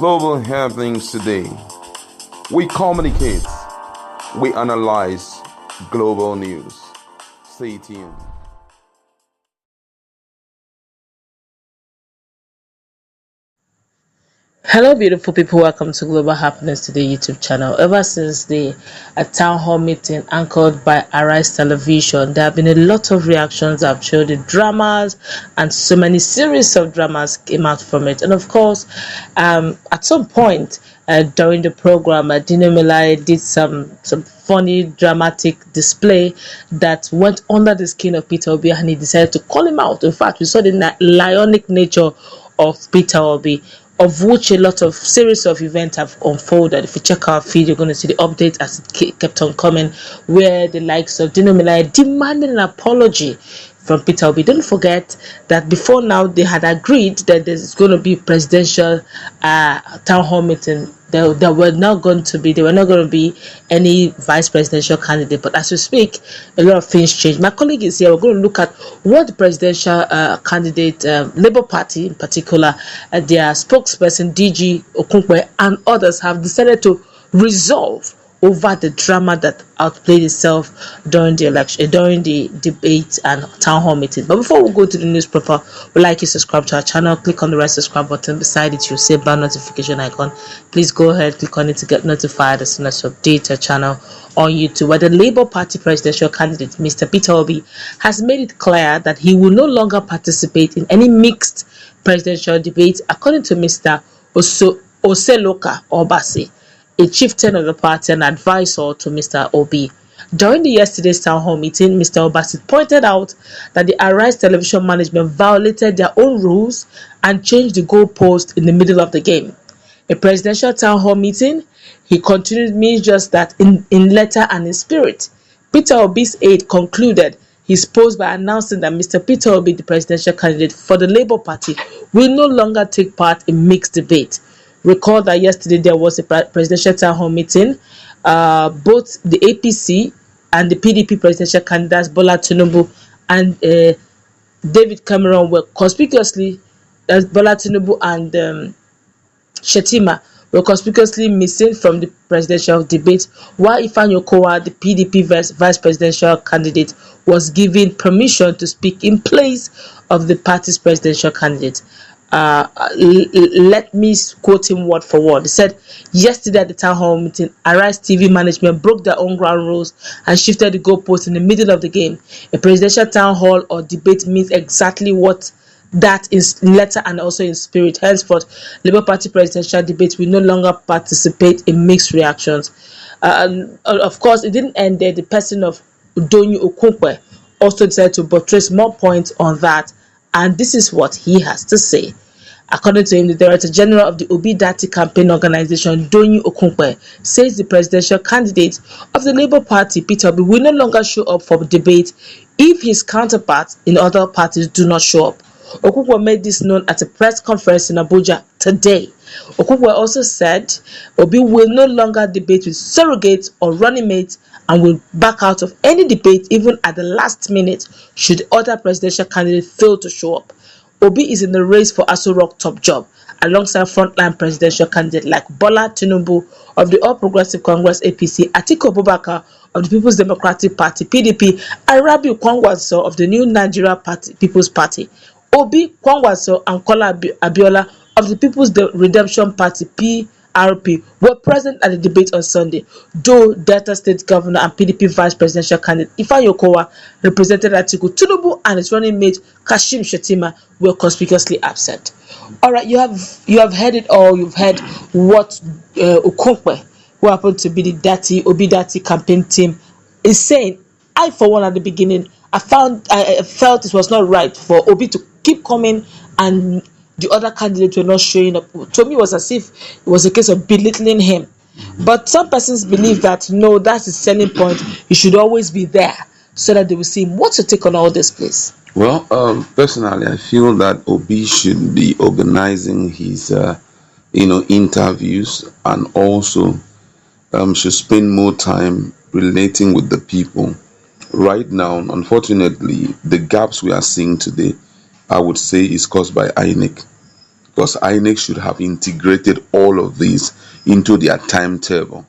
global happenings today. We communicate, we analyze global news. Stay tuned. Hello, beautiful people. Welcome to Global Happiness Today YouTube channel. Ever since the town hall meeting anchored by Arise Television, there have been a lot of reactions. I've showed the dramas, and so many series of dramas came out from it. And of course, at some point during the program, Dino Melai did some funny, dramatic display that went under the skin of Peter Obi, and he decided to call him out. In fact, we saw the lionic nature of Peter Obi, of which a lot of series of events have unfolded. If you check our feed, you're going to see the update as it kept on coming, where the likes of Dino Melai demanded an apology from Peter Obi. Don't forget that before now they had agreed that there's going to be presidential town hall meeting. There were not going to be any vice presidential candidate. But as we speak, a lot of things change. My colleague is here. We're going to look at what the presidential candidate, Labour Party in particular, their spokesperson DG Okowa and others have decided to resolve over the drama that outplayed itself during the election, during the debate and town hall meeting. But before we go to the news proper, we'd like you to subscribe to our channel. Click on the red subscribe button. Beside it, you'll see a bell notification icon. Please go ahead, click on it to get notified as soon as we update our channel on YouTube. Where the Labour Party presidential candidate, Mr. Peter Obi, has made it clear that he will no longer participate in any mixed presidential debate, according to Mr. Oseloka Obasi, a chieftain of the party and advisor to Mr. Obi. During yesterday's town hall meeting, Mr. Obasi pointed out that the Arise Television management violated their own rules and changed the goalpost in the middle of the game. A presidential town hall meeting, he continued, means just that in letter and in spirit. Peter Obi's aide concluded his post by announcing that Mr. Peter Obi, the presidential candidate for the Labour Party, will no longer take part in mixed debate. Recall that yesterday there was a presidential town hall meeting. Both the APC and the PDP presidential candidates, Bola Tinubu and David Cameron, were conspicuously, Bola Tinubu and Shetima were conspicuously missing from the presidential debate, while Okowa, the PDP vice presidential candidate, was given permission to speak in place of the party's presidential candidate. Let me quote him word for word. He said, yesterday at the town hall meeting, AriseTv management broke their own ground rules and shifted the goalpost in the middle of the game. A presidential town hall or debate means exactly what that is in letter and also in spirit. Henceforth, Labour Party presidential debate will no longer participate in mixed reactions. Of course, it didn't end there. The person of Udonyi Okonkwe also decided to buttress more points on that, and this is what he has to say. According to him, the Director General of the Obi Dati campaign organization, Donyi Okonkwe, says the presidential candidate of the Labour Party, Peter Obi, will no longer show up for debate if his counterparts in other parties do not show up. Okonkwe made this known at a press conference in Abuja today. Okonkwe also said Obi will no longer debate with surrogates or running mates and will back out of any debate even at the last minute should other presidential candidates fail to show up. Obi is in the race for Aso Rock top job alongside frontline presidential candidates like Bola Tinubu of the All Progressive Congress APC, Atiku Abubakar of the People's Democratic Party PDP, and Rabiu Kwangwaso of the New Nigeria Party People's Party. Obi, Kwangwaso, and Kola Abiola of the People's Redemption Party PRP were present at the debate on Sunday, though Delta State Governor and PDP Vice Presidential candidate Okowa, represented Atiku Tinubu, and his running mate Kashim Shetima were conspicuously absent. All right, you have heard it all. You've heard what Okonkwe, who happened to be the Obi Dati campaign team, is saying. I, for one, at the beginning, I felt it was not right for Obi to keep coming and the other candidates were not showing up. To me, it was as if it was a case of belittling him. But some persons believe that no, that's the selling point. He should always be there so that they will see him. What's your take on all this, please? Well, personally, I feel that Obi should be organizing his, interviews, and also should spend more time relating with the people. Right now, unfortunately, the gaps we are seeing today, I would say, is caused by Inec. because INEC should have integrated all of these into their timetable.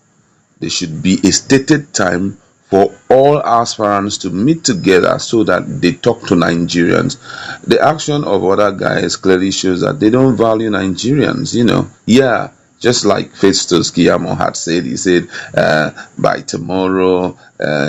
There should be a stated time for all aspirants to meet together so that they talk to Nigerians. The action of other guys clearly shows that they don't value Nigerians, Yeah, just like Festus Kiyamo had said, he said by tomorrow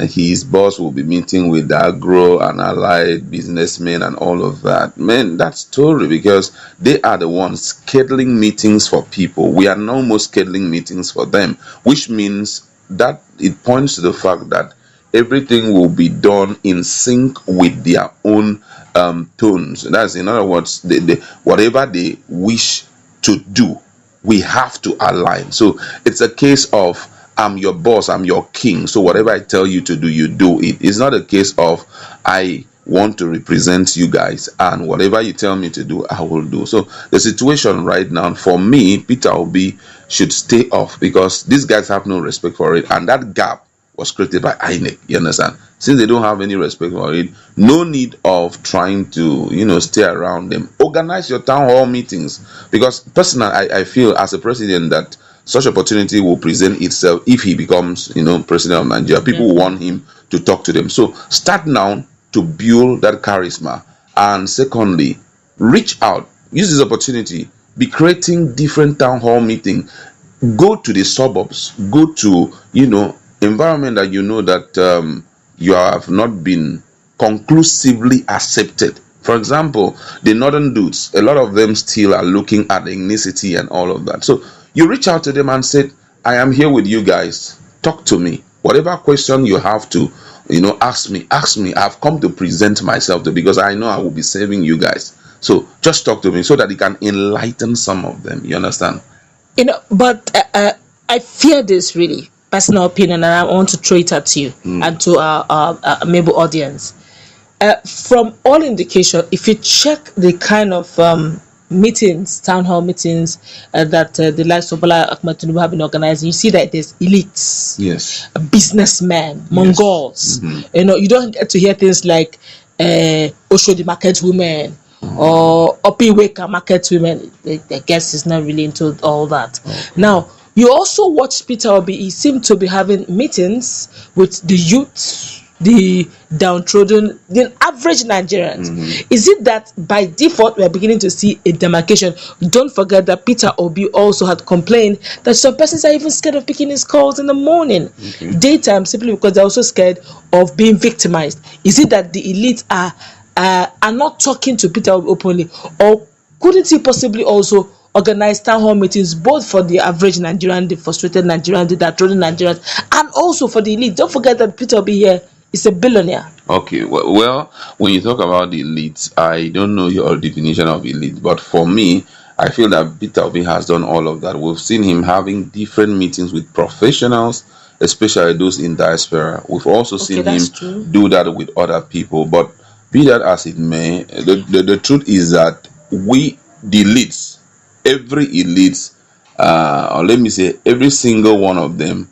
his boss will be meeting with the agro and allied businessmen and all of that. Man, that's story, because they are the ones scheduling meetings for people. We are no more scheduling meetings for them, which means that it points to the fact that everything will be done in sync with their own tones. That's, in other words, whatever they wish to do, we have to align. So it's a case of, I'm your boss, I'm your king, so whatever I tell you to do, you do it. It's not a case of, I want to represent you guys and whatever you tell me to do, I will do. So the situation right now, for me, Peter Obi should stay off, because these guys have no respect for it, and that gap was created by INEC. You understand? Since they don't have any respect for it, no need of trying to stay around them. Organize your town hall meetings, because personally, I feel as a president that such opportunity will present itself if he becomes president of Nigeria. People want him to talk to them. So start now to build that charisma. And secondly, reach out, use this opportunity, be creating different town hall meeting. Go to the suburbs, go to environment that that you have not been conclusively accepted. For example, the northern dudes, a lot of them still are looking at ethnicity and all of that. So you reach out to them and say, I am here with you guys, talk to me. Whatever question you have to ask me. I've come to present myself to, because I know I will be saving you guys. So just talk to me so that it can enlighten some of them. You understand? But I fear this, really personal opinion, and I want to throw it at you and to our maybe audience. From all indication, if you check the kind of meetings, town hall meetings that the likes of Bola Ahmed Tinubu have been organizing, you see that there's elites, yes, businessmen, Mongols. You don't get to hear things like Osho the market women or Opiweka market women. I guess it's not really into all that. Now, you also watch Peter Obi. He seemed to be having meetings with the youth, the downtrodden, the average Nigerians. Is it that by default we are beginning to see a demarcation? Don't forget that Peter Obi also had complained that some persons are even scared of picking his calls in the morning, daytime, simply because they're also scared of being victimized. Is it that the elites are not talking to Peter Obi openly, or couldn't he possibly also organize town hall meetings both for the average Nigerian, the frustrated Nigerian, the downtrodden Nigerians, and also for the elite? Don't forget that Peter Obi here is a billionaire. Okay, well, when you talk about the elites, I don't know your definition of elite, but for me, I feel that Peter Obi has done all of that. We've seen him having different meetings with professionals, especially those in diaspora. We've also seen him do that with other people. But be that as it may, the truth is that we, the elites, every elite, or let me say, every single one of them,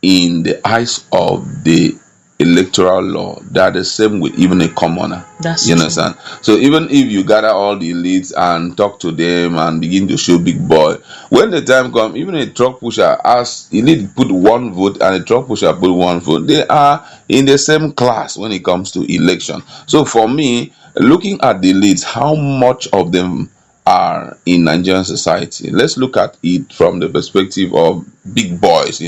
in the eyes of the electoral law, that the same with even a commoner. You understand? So even if you gather all the elites and talk to them and begin to show big boy, when the time comes, even a truck pusher asks elite put one vote and a truck pusher put one vote, they are in the same class when it comes to election. So for me, looking at the elites, how much of them are in Nigerian society? Let's look at it from the perspective of big boys,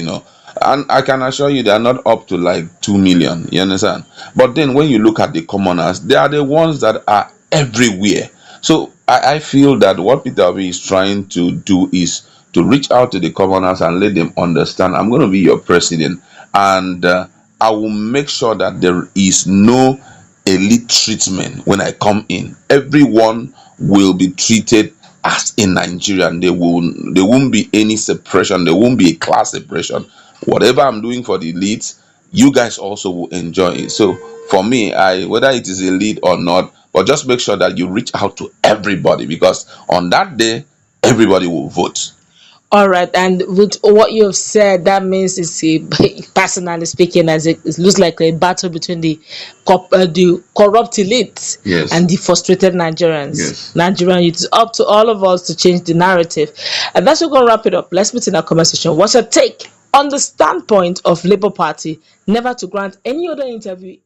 and I can assure you they are not up to like 2 million. You understand? But then when you look at the commoners, they are the ones that are everywhere. So I feel that what Peter Obi is trying to do is to reach out to the commoners and let them understand, I'm going to be your president, and I will make sure that there is no elite treatment when I come in. Everyone will be treated as a Nigerian. There won't be any separation. There won't be a class separation. Whatever I'm doing for the elites, you guys also will enjoy it. So for me, whether it is elite or not, but just make sure that you reach out to everybody, because on that day, everybody will vote. All right, and with what you have said, that means it's a, personally speaking, as it looks like a battle between the corrupt elites Yes. and the frustrated Nigerians. Yes. Nigerian, it's up to all of us to change the narrative, and that's what we're gonna wrap it up. Let's meet in our conversation. What's your take on the standpoint of Labour Party never to grant any other interview